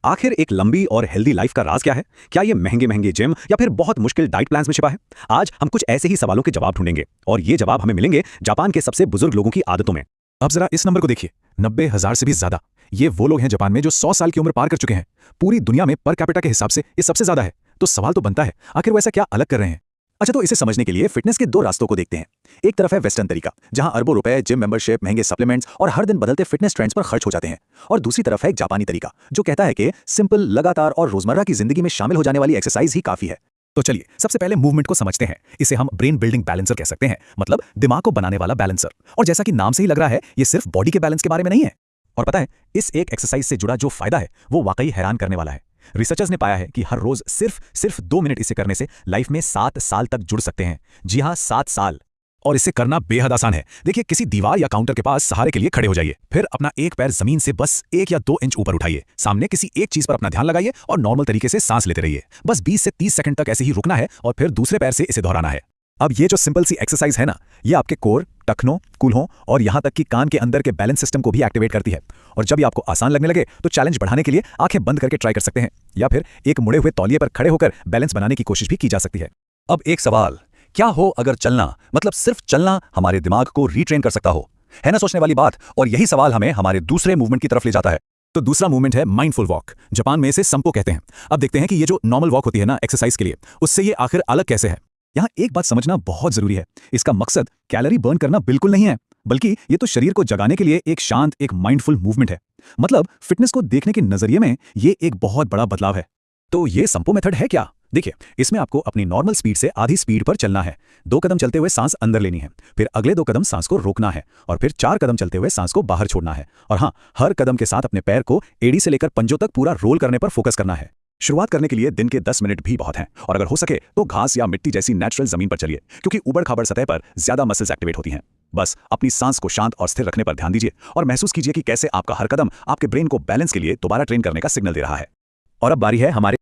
आखिर एक लंबी और हेल्दी लाइफ का राज क्या है? क्या ये महंगे महंगे जिम या फिर बहुत मुश्किल डाइट प्लान्स में छिपा है? आज हम कुछ ऐसे ही सवालों के जवाब ढूंढेंगे और ये जवाब हमें मिलेंगे जापान के सबसे बुजुर्ग लोगों की आदतों में। अब जरा इस नंबर को देखिए, 90,000 से भी ज्यादा। ये वो लोग हैं जापान में जो 100 साल की उम्र पार कर चुके हैं। पूरी दुनिया में पर कैपिटा के हिसाब से ये सबसे ज्यादा है। तो सवाल तो बनता है, आखिर वो ऐसा क्या अलग कर रहे हैं? अच्छा, तो इसे समझने के लिए फिटनेस के दो रास्तों को देखते हैं। एक तरफ है वेस्टर्न तरीका, जहां अरबों रुपए, जिम मेंबरशिप, महंगे सप्लीमेंट्स और हर दिन बदलते फिटनेस ट्रेंड्स पर खर्च हो जाते हैं। और दूसरी तरफ है एक जापानी तरीका, जो कहता है कि सिंपल, लगातार और रोजमर्रा की जिंदगी में शामिल हो जाने वाली एक्सरसाइज ही काफी है। तो चलिए सबसे पहले मूवमेंट को समझते हैं। इसे हम ब्रेन बिल्डिंग बैलेंसर कह सकते हैं, मतलब दिमाग को बनाने वाला बैलेंसर। और जैसा कि नाम से ही लग रहा है, ये सिर्फ बॉडी के बैलेंस के बारे में नहीं है। और पता है, इस एक एक्सरसाइज से जुड़ा जो फायदा है वो वाकई हैरान करने वाला है। रिसर्चर्स ने पाया है कि हर रोज सिर्फ 2 मिनट इसे करने से लाइफ में 7 साल तक जुड़ सकते हैं। जी हाँ, 7 साल। और इसे करना बेहद आसान है। देखिए, किसी दीवार या काउंटर के पास सहारे के लिए खड़े हो जाइए। फिर अपना एक पैर जमीन से बस 1 या 2 इंच ऊपर उठाइए। सामने किसी एक चीज पर अपना ध्यान लगाइए और नॉर्मल तरीके से सांस लेते रहिए। बस 20 से 30 सेकंड तक ऐसे ही रुकना है और फिर दूसरे पैर से इसे दोहराना है। अब ये जो सिंपल सी एक्सरसाइज है ना, ये आपके कोर, टखनों, कूल्हों और यहाँ तक कि कान के अंदर के बैलेंस सिस्टम को भी एक्टिवेट करती है। और जब ये आपको आसान लगने लगे तो चैलेंज बढ़ाने के लिए आंखें बंद करके ट्राई कर सकते हैं, या फिर एक मुड़े हुए तौलिए पर खड़े होकर बैलेंस बनाने की कोशिश भी की जा सकती है। अब एक सवाल, क्या हो अगर चलना, मतलब सिर्फ चलना, हमारे दिमाग को रीट्रेन कर सकता हो? है ना सोचने वाली बात। और यही सवाल हमें हमारे दूसरे मूवमेंट की तरफ ले जाता है। तो दूसरा मूवमेंट है माइंडफुल वॉक। जापान में इसे संपो कहते हैं। अब देखते हैं कि ये जो नॉर्मल वॉक होती है ना एक्सरसाइज के लिए, उससे ये आखिर अलग कैसे है। यहाँ एक बात समझना बहुत जरूरी है, इसका मकसद कैलोरी बर्न करना बिल्कुल नहीं है, बल्कि ये तो शरीर को जगाने के लिए एक शांत, एक माइंडफुल मूवमेंट है। मतलब फिटनेस को देखने के नजरिए में ये एक बहुत बड़ा बदलाव है। तो ये संपो मेथड है क्या? देखिए, इसमें आपको अपनी नॉर्मल स्पीड से आधी स्पीड पर चलना है। 2 कदम चलते हुए सांस अंदर लेनी है, फिर अगले 2 कदम सांस को रोकना है, और फिर 4 कदम चलते हुए सांस को बाहर छोड़ना है। और हाँ, हर कदम के साथ अपने पैर को एड़ी से लेकर पंजों तक पूरा रोल करने पर फोकस करना है। शुरुआत करने के लिए दिन के 10 मिनट भी बहुत हैं, और अगर हो सके तो घास या मिट्टी जैसी नेचुरल जमीन पर चलिए, क्योंकि उबड़ खाबड़ सतह पर ज्यादा मसल्स एक्टिवेट होती हैं। बस अपनी सांस को शांत और स्थिर रखने पर ध्यान दीजिए और महसूस कीजिए कि कैसे आपका हर कदम आपके ब्रेन को बैलेंस के लिए दोबारा ट्रेन करने का सिग्नल दे रहा है। और अब बारी है हमारे